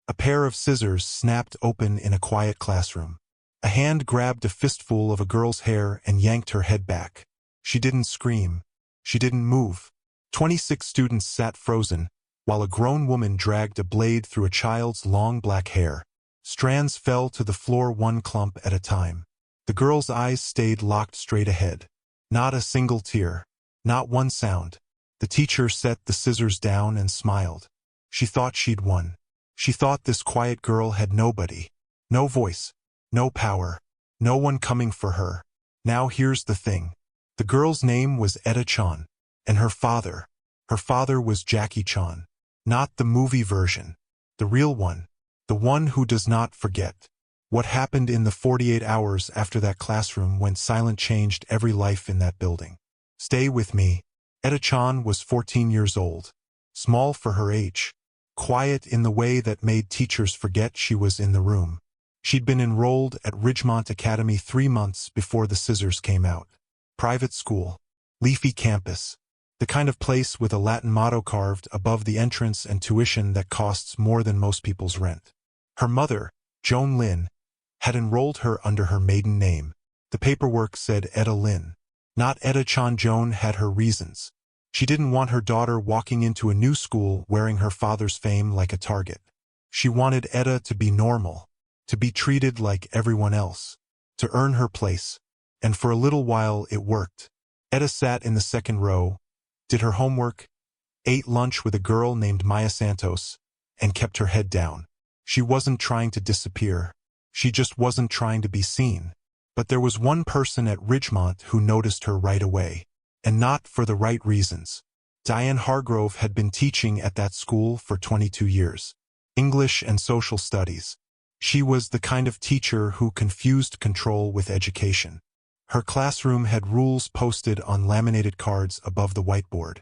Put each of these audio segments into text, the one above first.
A pair of scissors snapped open in a quiet classroom. A hand grabbed a fistful of a girl's hair and yanked her head back. She didn't scream. She didn't move. 26 students sat frozen, while a grown woman dragged a blade through a child's long black hair. Strands fell to the floor one clump at a time. The girl's eyes stayed locked straight ahead. Not a single tear. Not one sound. The teacher set the scissors down and smiled. She thought she'd won. She thought this quiet girl had nobody. No voice. No power. No one coming for her. Now here's the thing. The girl's name was Etta Chan. And her father was Jackie Chan. Not the movie version. The real one. The one who does not forget. What happened in the 48 hours after that classroom went silent changed every life in that building. Stay with me. Etta Chan was 14 years old. Small for her age. Quiet in the way that made teachers forget she was in the room. She'd been enrolled at Ridgemont Academy 3 months before the scissors came out. Private school. Leafy campus. The kind of place with a Latin motto carved above the entrance and tuition that costs more than most people's rent. Her mother, Joan Lin, had enrolled her under her maiden name. The paperwork said Etta Lin. Not Etta Chan. Joan had her reasons. She didn't want her daughter walking into a new school wearing her father's fame like a target. She wanted Etta to be normal, to be treated like everyone else, to earn her place. And for a little while it worked. Etta sat in the second row, did her homework, ate lunch with a girl named Maya Santos, and kept her head down. She wasn't trying to disappear. She just wasn't trying to be seen. But there was one person at Ridgemont who noticed her right away. And not for the right reasons. Diane Hargrove had been teaching at that school for 22 years. English and social studies. She was the kind of teacher who confused control with education. Her classroom had rules posted on laminated cards above the whiteboard.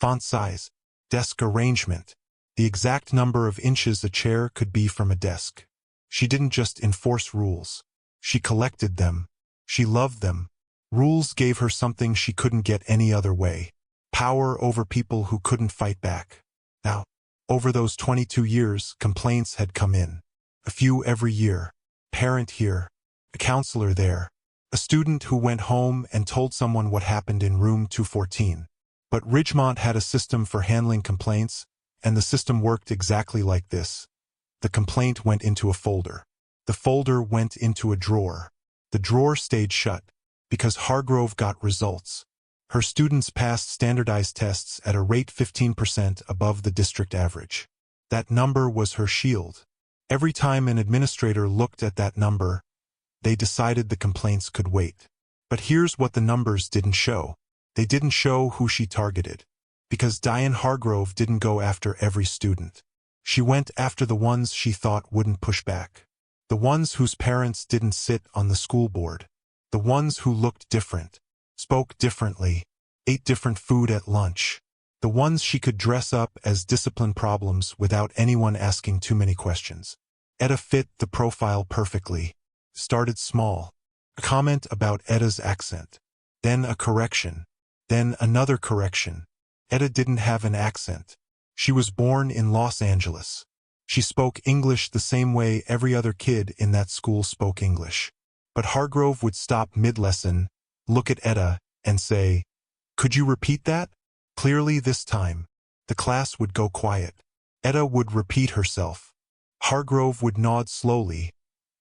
Font size, desk arrangement, the exact number of inches a chair could be from a desk. She didn't just enforce rules. She collected them. She loved them. Rules gave her something she couldn't get any other way. Power over people who couldn't fight back. Now, over those 22 years, complaints had come in. A few every year. Parent here. A counselor there. A student who went home and told someone what happened in room 214. But Ridgemont had a system for handling complaints, and the system worked exactly like this. The complaint went into a folder. The folder went into a drawer. The drawer stayed shut, because Hargrove got results. Her students passed standardized tests at a rate 15% above the district average. That number was her shield. Every time an administrator looked at that number, they decided the complaints could wait. But here's what the numbers didn't show. They didn't show who she targeted. Because Diane Hargrove didn't go after every student. She went after the ones she thought wouldn't push back. The ones whose parents didn't sit on the school board. The ones who looked different, spoke differently, ate different food at lunch. The ones she could dress up as discipline problems without anyone asking too many questions. Etta fit the profile perfectly. Started small. A comment about Etta's accent. Then a correction. Then another correction. Etta didn't have an accent. She was born in Los Angeles. She spoke English the same way every other kid in that school spoke English. But Hargrove would stop mid-lesson, look at Etta, and say, "Could you repeat that?" Clearly this time, the class would go quiet. Etta would repeat herself. Hargrove would nod slowly,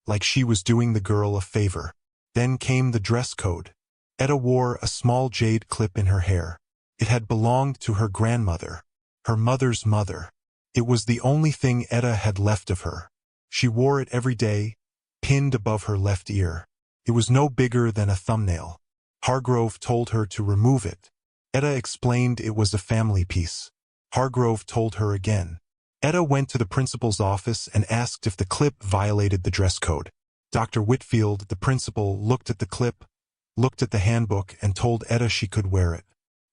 like she was doing the girl a favor. Then came the dress code. Etta wore a small jade clip in her hair. It had belonged to her grandmother, her mother's mother. It was the only thing Etta had left of her. She wore it every day, pinned above her left ear. It was no bigger than a thumbnail. Hargrove told her to remove it. Etta explained it was a family piece. Hargrove told her again. Etta went to the principal's office and asked if the clip violated the dress code. Dr. Whitfield, the principal, looked at the clip, looked at the handbook, and told Etta she could wear it.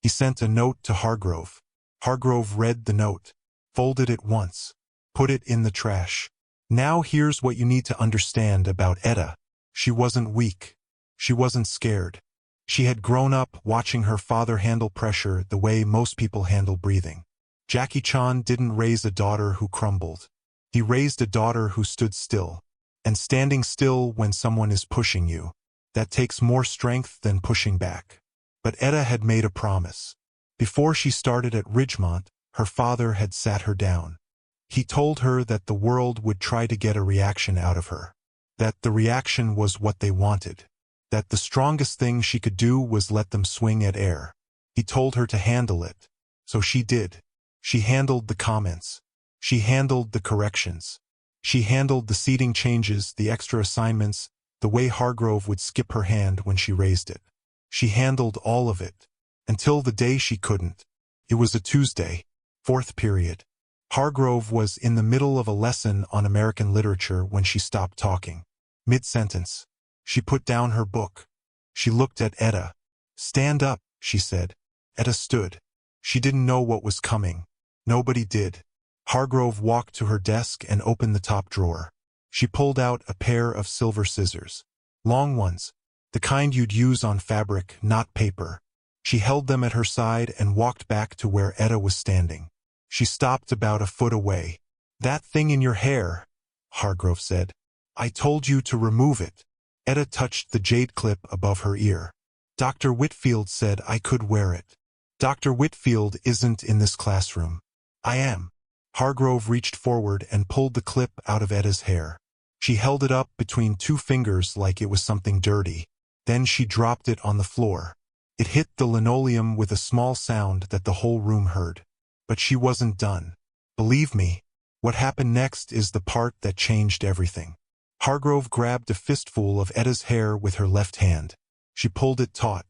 He sent a note to Hargrove. Hargrove read the note, folded it once, put it in the trash. Now here's what you need to understand about Etta. She wasn't weak. She wasn't scared. She had grown up watching her father handle pressure the way most people handle breathing. Jackie Chan didn't raise a daughter who crumbled. He raised a daughter who stood still. And standing still when someone is pushing you, that takes more strength than pushing back. But Etta had made a promise. Before she started at Ridgemont, her father had sat her down. He told her that the world would try to get a reaction out of her. That the reaction was what they wanted. That the strongest thing she could do was let them swing at air. He told her to handle it. So she did. She handled the comments. She handled the corrections. She handled the seating changes, the extra assignments, the way Hargrove would skip her hand when she raised it. She handled all of it. Until the day she couldn't. It was a Tuesday, 4th period. Hargrove was in the middle of a lesson on American literature when she stopped talking. Mid-sentence. She put down her book. She looked at Etta. "Stand up," she said. Etta stood. She didn't know what was coming. Nobody did. Hargrove walked to her desk and opened the top drawer. She pulled out a pair of silver scissors. Long ones. The kind you'd use on fabric, not paper. She held them at her side and walked back to where Etta was standing. She stopped about a foot away. "That thing in your hair," Hargrove said. "I told you to remove it." Etta touched the jade clip above her ear. "Dr. Whitfield said I could wear it." "Dr. Whitfield isn't in this classroom." "I am." Hargrove reached forward and pulled the clip out of Etta's hair. She held it up between two fingers like it was something dirty. Then she dropped it on the floor. It hit the linoleum with a small sound that the whole room heard. But she wasn't done. Believe me, what happened next is the part that changed everything. Hargrove grabbed a fistful of Etta's hair with her left hand. She pulled it taut.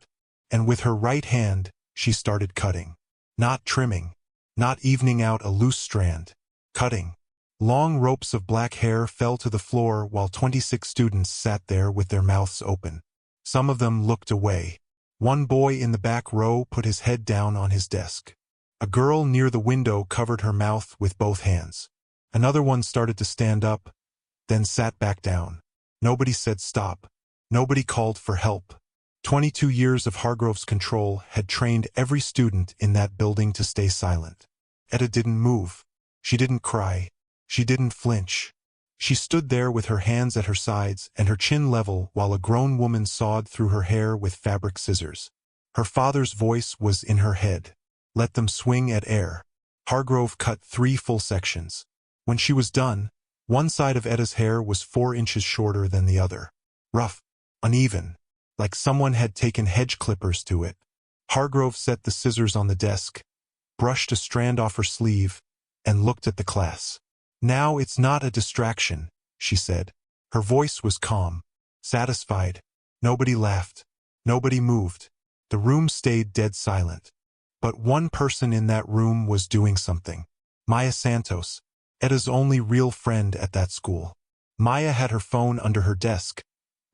And with her right hand, she started cutting. Not trimming. Not evening out a loose strand. Cutting. Long ropes of black hair fell to the floor while 26 students sat there with their mouths open. Some of them looked away. One boy in the back row put his head down on his desk. A girl near the window covered her mouth with both hands. Another one started to stand up, then sat back down. Nobody said stop. Nobody called for help. 22 years of Hargrove's control had trained every student in that building to stay silent. Etta didn't move. She didn't cry. She didn't flinch. She stood there with her hands at her sides and her chin level while a grown woman sawed through her hair with fabric scissors. Her father's voice was in her head. Let them swing at air. Hargrove cut 3 full sections. When she was done, one side of Etta's hair was 4 inches shorter than the other. Rough. Uneven. Like someone had taken hedge clippers to it. Hargrove set the scissors on the desk, brushed a strand off her sleeve, and looked at the class. "Now it's not a distraction," she said. Her voice was calm, satisfied. Nobody laughed. Nobody moved. The room stayed dead silent. But one person in that room was doing something. Maya Santos, Etta's only real friend at that school. Maya had her phone under her desk,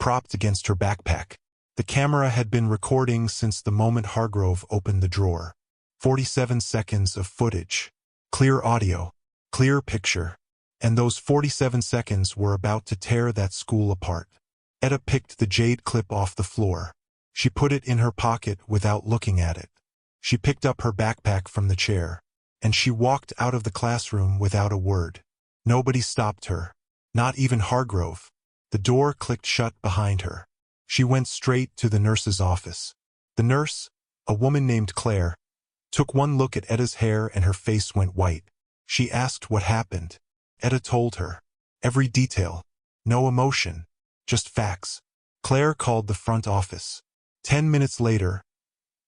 propped against her backpack. The camera had been recording since the moment Hargrove opened the drawer. 47 seconds of footage. Clear audio. Clear picture. And those 47 seconds were about to tear that school apart. Etta picked the jade clip off the floor. She put it in her pocket without looking at it. She picked up her backpack from the chair. And she walked out of the classroom without a word. Nobody stopped her. Not even Hargrove. The door clicked shut behind her. She went straight to the nurse's office. The nurse, a woman named Claire, took one look at Etta's hair and her face went white. She asked what happened. Etta told her. Every detail. No emotion. Just facts. Claire called the front office. 10 minutes later,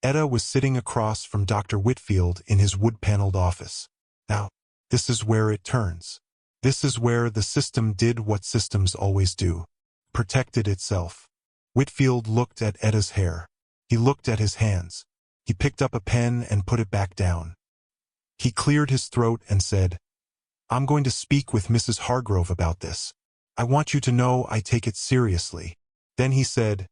Etta was sitting across from Dr. Whitfield in his wood-paneled office. Now, this is where it turns. This is where the system did what systems always do. Protected itself. Whitfield looked at Etta's hair. He looked at his hands. He picked up a pen and put it back down. He cleared his throat and said, "I'm going to speak with Mrs. Hargrove about this. I want you to know I take it seriously." Then he said,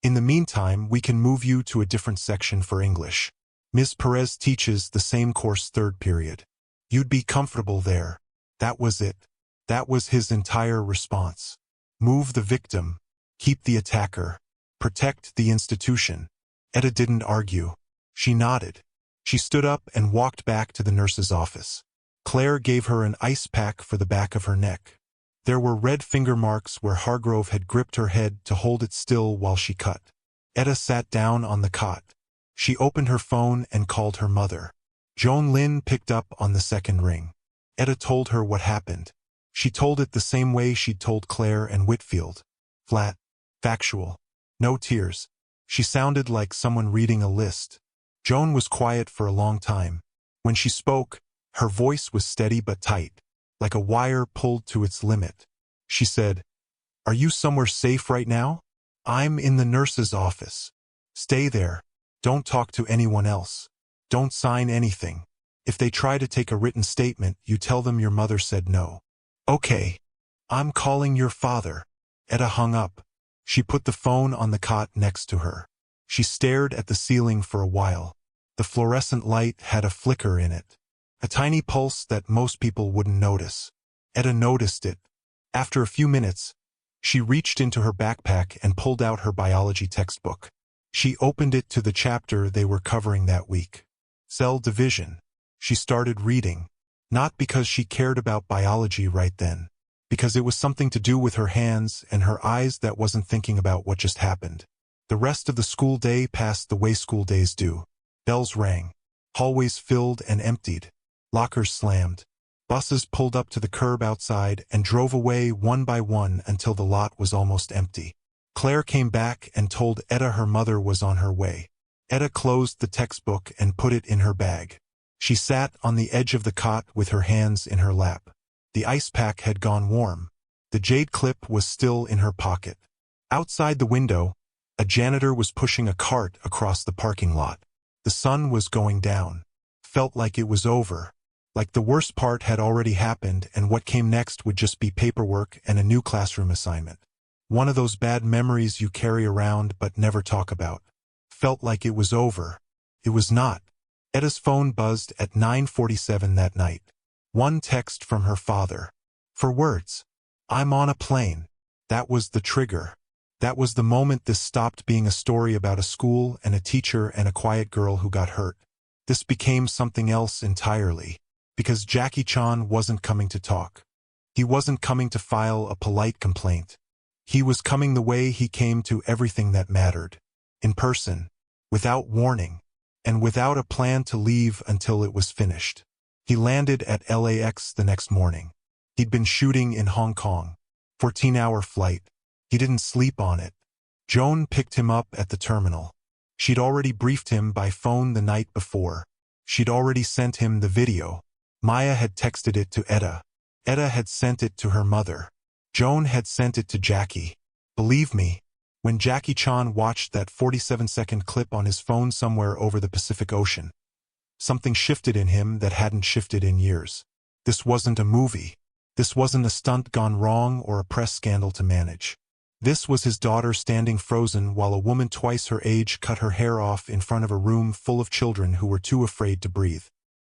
"In the meantime, we can move you to a different section for English. Ms. Perez teaches the same course 3rd period. You'd be comfortable there." That was it. That was his entire response. Move the victim. Keep the attacker. Protect the institution. Etta didn't argue. She nodded. She stood up and walked back to the nurse's office. Claire gave her an ice pack for the back of her neck. There were red finger marks where Hargrove had gripped her head to hold it still while she cut. Etta sat down on the cot. She opened her phone and called her mother. Joan Lynn picked up on the second ring. Etta told her what happened. She told it the same way she'd told Claire and Whitfield. Flat. Factual. No tears. She sounded like someone reading a list. Joan was quiet for a long time. When she spoke, her voice was steady but tight, like a wire pulled to its limit. She said, "Are you somewhere safe right now? I'm in the nurse's office. Stay there. Don't talk to anyone else. Don't sign anything. If they try to take a written statement, you tell them your mother said no." "Okay. I'm calling your father." Etta hung up. She put the phone on the cot next to her. She stared at the ceiling for a while. The fluorescent light had a flicker in it. A tiny pulse that most people wouldn't notice. Etta noticed it. After a few minutes, she reached into her backpack and pulled out her biology textbook. She opened it to the chapter they were covering that week. Cell division. She started reading, not because she cared about biology right then, because it was something to do with her hands and her eyes that wasn't thinking about what just happened. The rest of the school day passed the way school days do. Bells rang. Hallways filled and emptied. Lockers slammed. Buses pulled up to the curb outside and drove away one by one until the lot was almost empty. Claire came back and told Etta her mother was on her way. Etta closed the textbook and put it in her bag. She sat on the edge of the cot with her hands in her lap. The ice pack had gone warm. The jade clip was still in her pocket. Outside the window, a janitor was pushing a cart across the parking lot. The sun was going down. Felt like it was over. Like the worst part had already happened and what came next would just be paperwork and a new classroom assignment. One of those bad memories you carry around but never talk about. Felt like it was over. It was not. Etta's phone buzzed at 9:47 that night. One text from her father. 4 words. "I'm on a plane." That was the trigger. That was the moment this stopped being a story about a school and a teacher and a quiet girl who got hurt. This became something else entirely. Because Jackie Chan wasn't coming to talk. He wasn't coming to file a polite complaint. He was coming the way he came to everything that mattered. In person. Without warning. And without a plan to leave until it was finished. He landed at LAX the next morning. He'd been shooting in Hong Kong. 14-hour flight. He didn't sleep on it. Joan picked him up at the terminal. She'd already briefed him by phone the night before. She'd already sent him the video. Maya had texted it to Etta. Etta had sent it to her mother. Joan had sent it to Jackie. Believe me, when Jackie Chan watched that 47-second clip on his phone somewhere over the Pacific Ocean, something shifted in him that hadn't shifted in years. This wasn't a movie. This wasn't a stunt gone wrong or a press scandal to manage. This was his daughter standing frozen while a woman twice her age cut her hair off in front of a room full of children who were too afraid to breathe.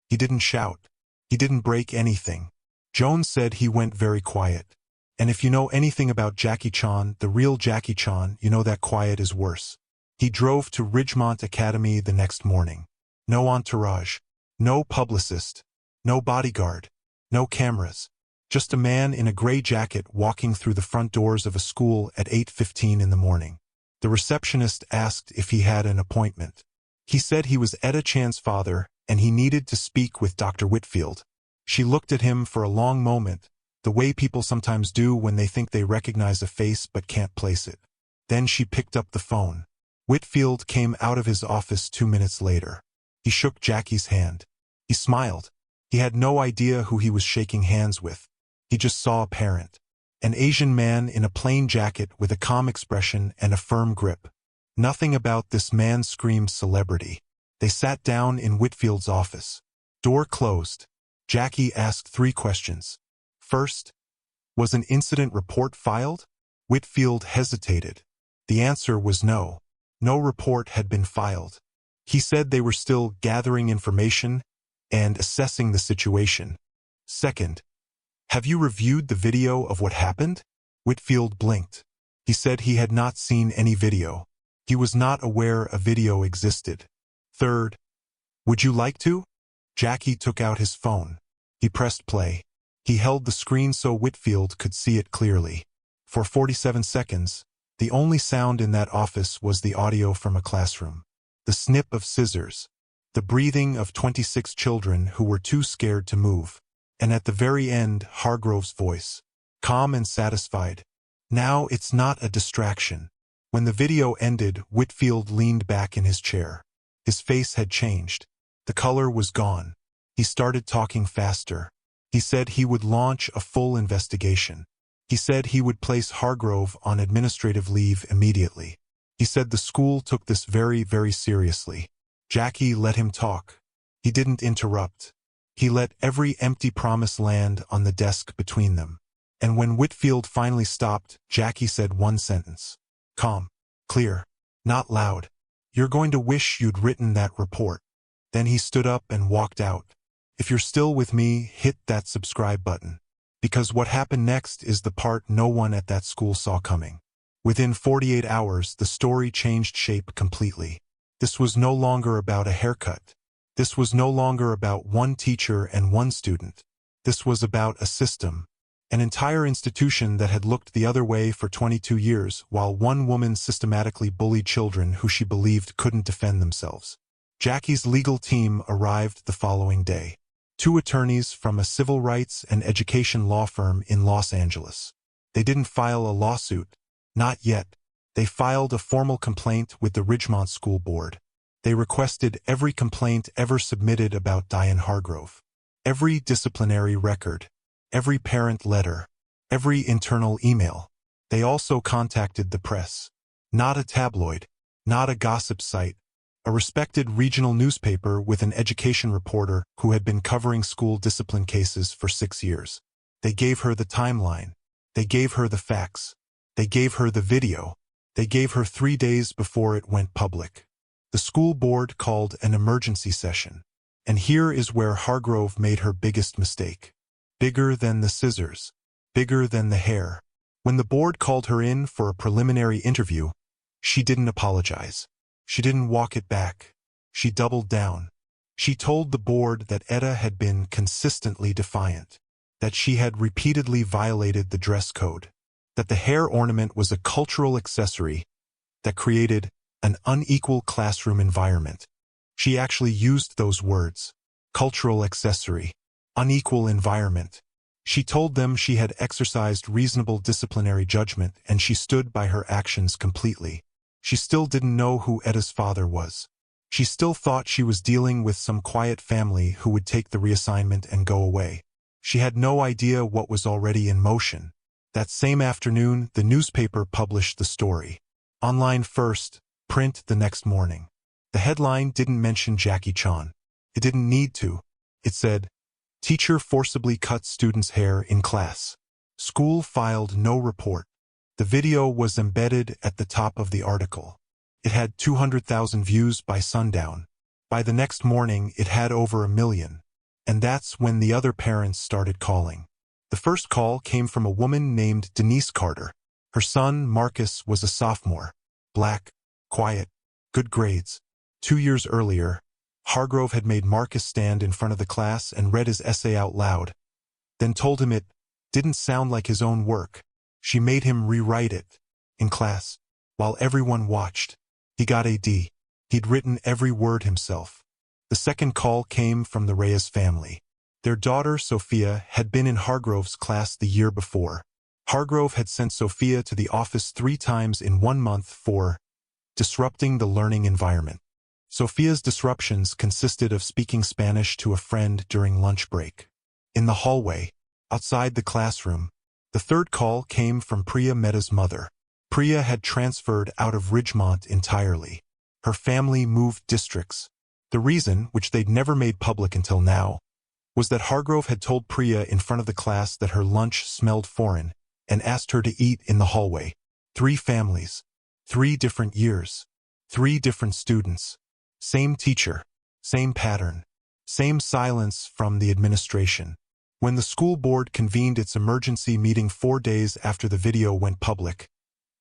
He didn't shout. He didn't break anything. Joan said he went very quiet. And if you know anything about Jackie Chan, the real Jackie Chan, you know that quiet is worse. He drove to Ridgemont Academy the next morning. No entourage. No publicist. No bodyguard. No cameras. Just a man in a gray jacket walking through the front doors of a school at 8:15 in the morning. The receptionist asked if he had an appointment. He said he was Etta Chan's father and he needed to speak with Dr. Whitfield. She looked at him for a long moment, the way people sometimes do when they think they recognize a face but can't place it. Then she picked up the phone. Whitfield came out of his office 2 minutes later. He shook Jackie's hand. He smiled. He had no idea who he was shaking hands with. He just saw a parent. An Asian man in a plain jacket with a calm expression and a firm grip. Nothing about this man screamed celebrity. They sat down in Whitfield's office. Door closed. Jackie asked 3 questions. First, was an incident report filed? Whitfield hesitated. The answer was no. No report had been filed. He said they were still gathering information and assessing the situation. Second, have you reviewed the video of what happened? Whitfield blinked. He said he had not seen any video. He was not aware a video existed. Third, would you like to? Jackie took out his phone. He pressed play. He held the screen so Whitfield could see it clearly. For 47 seconds, the only sound in that office was the audio from a classroom. The snip of scissors. The breathing of 26 children who were too scared to move. And at the very end, Hargrove's voice. Calm and satisfied. Now it's not a distraction. When the video ended, Whitfield leaned back in his chair. His face had changed. The color was gone. He started talking faster. He said he would launch a full investigation. He said he would place Hargrove on administrative leave immediately. He said the school took this very, very seriously. Jackie let him talk. He didn't interrupt. He let every empty promise land on the desk between them. And when Whitfield finally stopped, Jackie said one sentence. Calm. Clear. Not loud. You're going to wish you'd written that report. Then he stood up and walked out. If you're still with me, hit that subscribe button. Because what happened next is the part no one at that school saw coming. Within 48 hours, the story changed shape completely. This was no longer about a haircut. This was no longer about one teacher and one student. This was about a system. An entire institution that had looked the other way for 22 years, while one woman systematically bullied children who she believed couldn't defend themselves. Jackie's legal team arrived the following day. 2 attorneys from a civil rights and education law firm in Los Angeles. They didn't file a lawsuit. Not yet. They filed a formal complaint with the Ridgemont School Board. They requested every complaint ever submitted about Diane Hargrove. Every disciplinary record. Every parent letter. Every internal email. They also contacted the press. Not a tabloid. Not a gossip site. A respected regional newspaper with an education reporter who had been covering school discipline cases for 6 years. They gave her the timeline. They gave her the facts. They gave her the video. They gave her 3 days before it went public. The school board called an emergency session. And here is where Hargrove made her biggest mistake. Bigger than the scissors. Bigger than the hair. When the board called her in for a preliminary interview, she didn't apologize. She didn't walk it back. She doubled down. She told the board that Etta had been consistently defiant, that she had repeatedly violated the dress code, that the hair ornament was a cultural accessory that created an unequal classroom environment. She actually used those words, cultural accessory, unequal environment. She told them she had exercised reasonable disciplinary judgment and she stood by her actions completely. She still didn't know who Etta's father was. She still thought she was dealing with some quiet family who would take the reassignment and go away. She had no idea what was already in motion. That same afternoon, the newspaper published the story. Online first, print the next morning. The headline didn't mention Jackie Chan. It didn't need to. It said, "Teacher forcibly cut student's hair in class. School filed no report." The video was embedded at the top of the article. It had 200,000 views by sundown. By the next morning, it had over 1 million. And that's when the other parents started calling. The first call came from a woman named Denise Carter. Her son, Marcus, was a sophomore. Black, quiet, good grades. 2 years earlier, Hargrove had made Marcus stand in front of the class and read his essay out loud, then told him it didn't sound like his own work. She made him rewrite it, in class, while everyone watched. He got a D. He'd written every word himself. The second call came from the Reyes family. Their daughter, Sophia, had been in Hargrove's class the year before. Hargrove had sent Sophia to the office 3 times in 1 month for disrupting the learning environment. Sophia's disruptions consisted of speaking Spanish to a friend during lunch break. In the hallway, outside the classroom, the third call came from Priya Mehta's mother. Priya had transferred out of Ridgemont entirely. Her family moved districts. The reason, which they'd never made public until now, was that Hargrove had told Priya in front of the class that her lunch smelled foreign and asked her to eat in the hallway. 3 families, 3 different years, 3 different students, same teacher, same pattern, same silence from the administration. When the school board convened its emergency meeting 4 days after the video went public,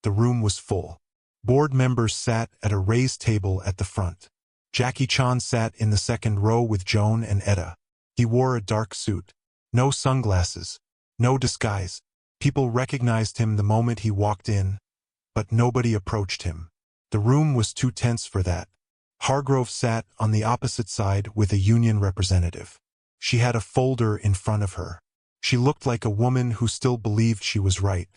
the room was full. Board members sat at a raised table at the front. Jackie Chan sat in the second row with Joan and Etta. He wore a dark suit. No sunglasses. No disguise. People recognized him the moment he walked in, but nobody approached him. The room was too tense for that. Hargrove sat on the opposite side with a union representative. She had a folder in front of her. She looked like a woman who still believed she was right.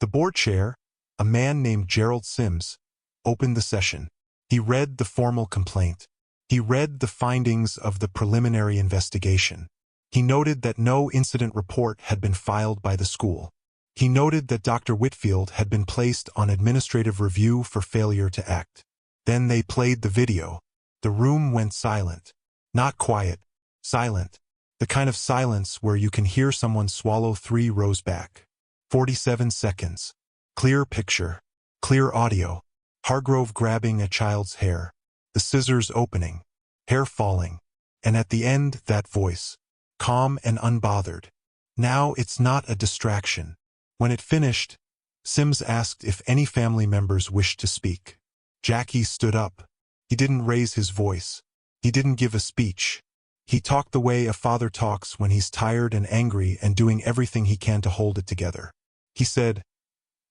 The board chair, a man named Gerald Sims, opened the session. He read the formal complaint. He read the findings of the preliminary investigation. He noted that no incident report had been filed by the school. He noted that Dr. Whitfield had been placed on administrative review for failure to act. Then they played the video. The room went silent. Not quiet. Silent. The kind of silence where you can hear someone swallow 3 rows back. 47 seconds. Clear picture. Clear audio. Hargrove grabbing a child's hair. The scissors opening. Hair falling. And at the end, that voice. Calm and unbothered. Now it's not a distraction. When it finished, Sims asked if any family members wished to speak. Jackie stood up. He didn't raise his voice. He didn't give a speech. He talked the way a father talks when he's tired and angry and doing everything he can to hold it together. He said,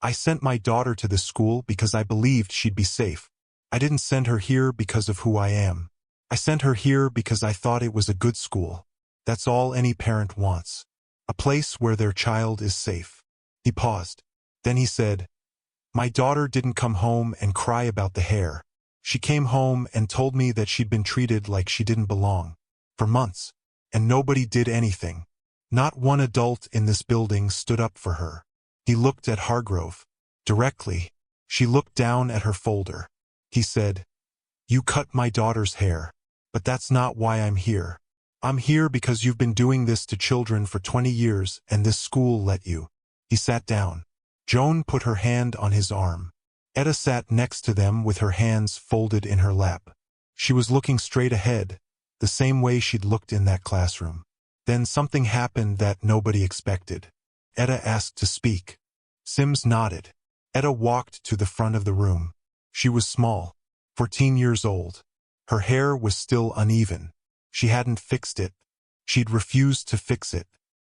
"I sent my daughter to this school because I believed she'd be safe. I didn't send her here because of who I am. I sent her here because I thought it was a good school. That's all any parent wants. A place where their child is safe." He paused. Then he said, "My daughter didn't come home and cry about the hair. She came home and told me that she'd been treated like she didn't belong. For months. And nobody did anything. Not one adult in this building stood up for her." He looked at Hargrove. Directly. She looked down at her folder. He said, "You cut my daughter's hair. But that's not why I'm here. I'm here because you've been doing this to children for 20 years and this school let you." He sat down. Joan put her hand on his arm. Etta sat next to them with her hands folded in her lap. She was looking straight ahead, the same way she'd looked in that classroom. Then something happened that nobody expected. Etta asked to speak. Sims nodded. Etta walked to the front of the room. She was small, 14 years old. Her hair was still uneven. She hadn't fixed it. She'd refused to fix it.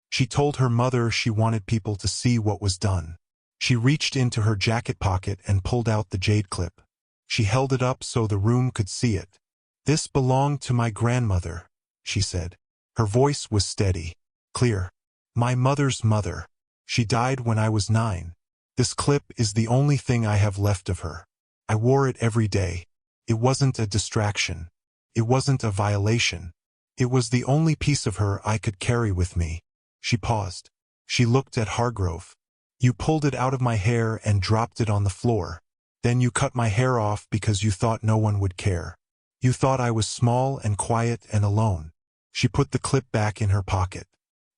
She told her mother she wanted people to see what was done. She reached into her jacket pocket and pulled out the jade clip. She held it up so the room could see it. "This belonged to my grandmother," she said. Her voice was steady, clear. "My mother's mother. She died when I was 9. This clip is the only thing I have left of her. I wore it every day. It wasn't a distraction. It wasn't a violation. It was the only piece of her I could carry with me." She paused. She looked at Hargrove. "You pulled it out of my hair and dropped it on the floor. Then you cut my hair off because you thought no one would care. You thought I was small and quiet and alone." She put the clip back in her pocket.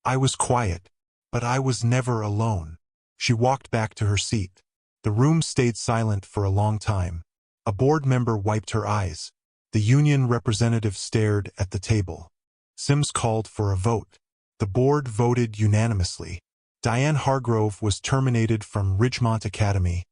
"I was quiet, but I was never alone." She walked back to her seat. The room stayed silent for a long time. A board member wiped her eyes. The union representative stared at the table. Sims called for a vote. The board voted unanimously. Diane Hargrove was terminated from Ridgemont Academy,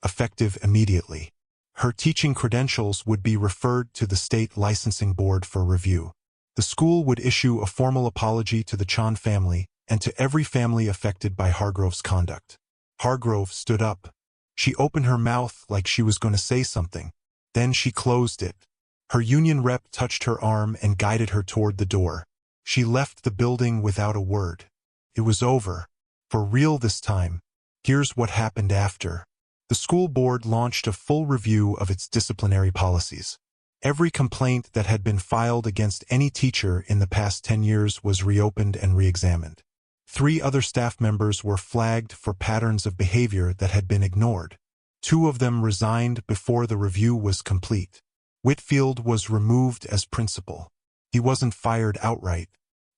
effective immediately. Her teaching credentials would be referred to the state licensing board for review. The school would issue a formal apology to the Chan family and to every family affected by Hargrove's conduct. Hargrove stood up. She opened her mouth like she was going to say something. Then she closed it. Her union rep touched her arm and guided her toward the door. She left the building without a word. It was over. For real this time. Here's what happened after. The school board launched a full review of its disciplinary policies. Every complaint that had been filed against any teacher in the past 10 years was reopened and re-examined. 3 other staff members were flagged for patterns of behavior that had been ignored. 2 of them resigned before the review was complete. Whitfield was removed as principal. He wasn't fired outright.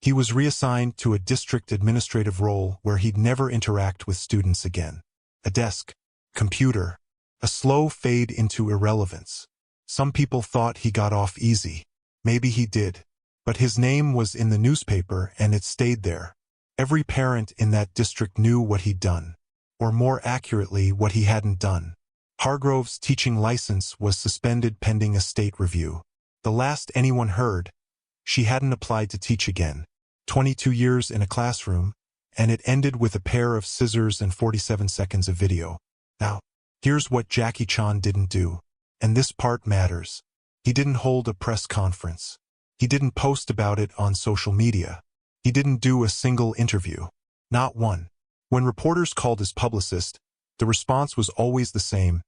He was reassigned to a district administrative role where he'd never interact with students again. A desk. Computer. A slow fade into irrelevance. Some people thought he got off easy. Maybe he did. But his name was in the newspaper and it stayed there. Every parent in that district knew what he'd done. Or more accurately, what he hadn't done. Hargrove's teaching license was suspended pending a state review. The last anyone heard, she hadn't applied to teach again. 22 years in a classroom, and it ended with a pair of scissors and 47 seconds of video. Now, here's what Jackie Chan didn't do. And this part matters. He didn't hold a press conference. He didn't post about it on social media. He didn't do a single interview. Not one. When reporters called his publicist, the response was always the same.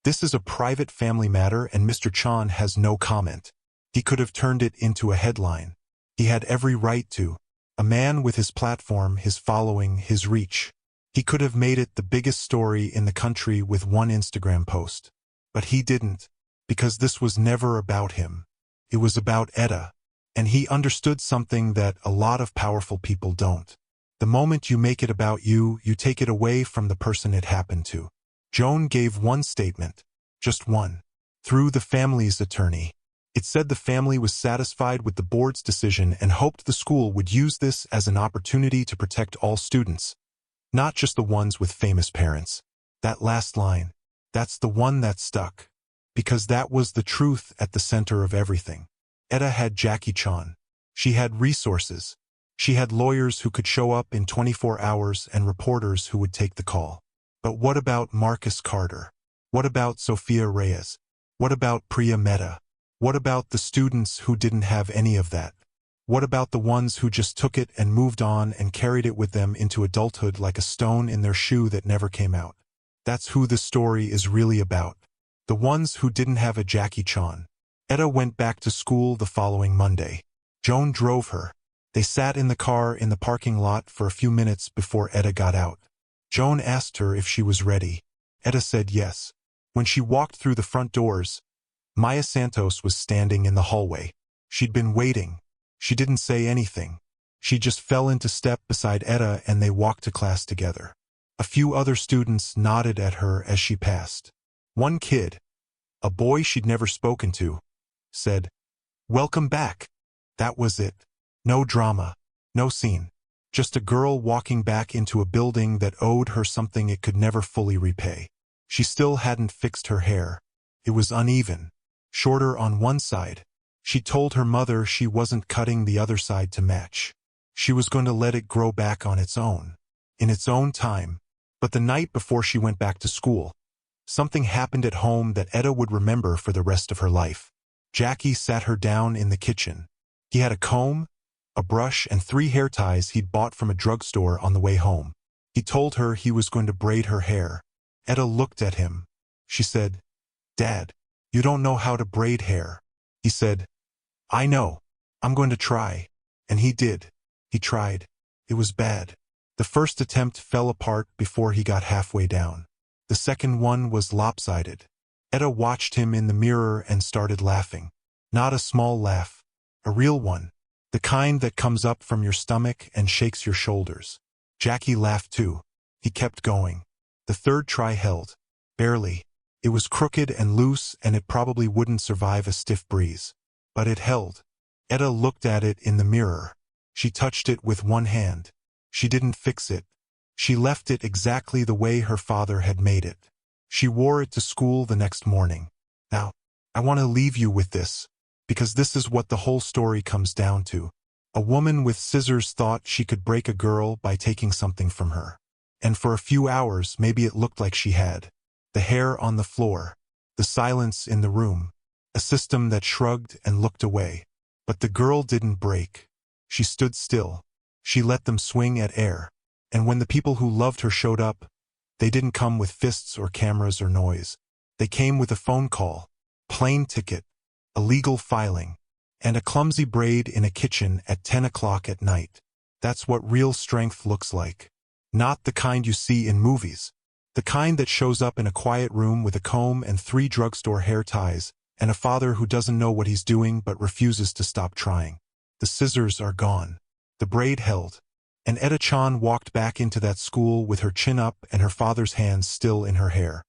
This is a private family matter and Mr. Chan has no comment. He could have turned it into a headline. He had every right to. A man with his platform, his following, his reach. He could have made it the biggest story in the country with one Instagram post. But he didn't, because this was never about him. It was about Etta. And he understood something that a lot of powerful people don't. The moment you make it about you, you take it away from the person it happened to. Joan gave one statement. Just one. Through the family's attorney. It said the family was satisfied with the board's decision and hoped the school would use this as an opportunity to protect all students, not just the ones with famous parents. That last line, that's the one that stuck, because that was the truth at the center of everything. Etta had Jackie Chan. She had resources. She had lawyers who could show up in 24 hours and reporters who would take the call. But what about Marcus Carter? What about Sophia Reyes? What about Priya Mehta? What about the students who didn't have any of that? What about the ones who just took it and moved on and carried it with them into adulthood like a stone in their shoe that never came out? That's who the story is really about. The ones who didn't have a Jackie Chan. Etta went back to school the following Monday. Joan drove her. They sat in the car in the parking lot for a few minutes before Etta got out. Joan asked her if she was ready. Etta said yes. When she walked through the front doors, Maya Santos was standing in the hallway. She'd been waiting. She didn't say anything. She just fell into step beside Etta and they walked to class together. A few other students nodded at her as she passed. One kid, a boy she'd never spoken to, said, "Welcome back." That was it. No drama. No scene. Just a girl walking back into a building that owed her something it could never fully repay. She still hadn't fixed her hair. It was uneven. Shorter on one side. She told her mother she wasn't cutting the other side to match. She was going to let it grow back on its own. In its own time. But the night before she went back to school, something happened at home that Etta would remember for the rest of her life. Jackie sat her down in the kitchen. He had a comb, a brush, and 3 hair ties he'd bought from a drugstore on the way home. He told her he was going to braid her hair. Etta looked at him. She said, "Dad, you don't know how to braid hair." He said, "I know. I'm going to try." And he did. He tried. It was bad. The first attempt fell apart before he got halfway down. The second one was lopsided. Etta watched him in the mirror and started laughing. Not a small laugh. A real one. The kind that comes up from your stomach and shakes your shoulders. Jackie laughed too. He kept going. The third try held. Barely. It was crooked and loose and it probably wouldn't survive a stiff breeze. But it held. Etta looked at it in the mirror. She touched it with one hand. She didn't fix it. She left it exactly the way her father had made it. She wore it to school the next morning. Now, I want to leave you with this, because this is what the whole story comes down to. A woman with scissors thought she could break a girl by taking something from her. And for a few hours, maybe it looked like she had. The hair on the floor. The silence in the room. A system that shrugged and looked away. But the girl didn't break. She stood still. She let them swing at air. And when the people who loved her showed up, they didn't come with fists or cameras or noise. They came with a phone call, plane ticket, a legal filing, and a clumsy braid in a kitchen at 10 o'clock at night. That's what real strength looks like. Not the kind you see in movies. The kind that shows up in a quiet room with a comb and 3 drugstore hair ties, and a father who doesn't know what he's doing but refuses to stop trying. The scissors are gone. The braid held. And Etta Chan walked back into that school with her chin up and her father's hands still in her hair.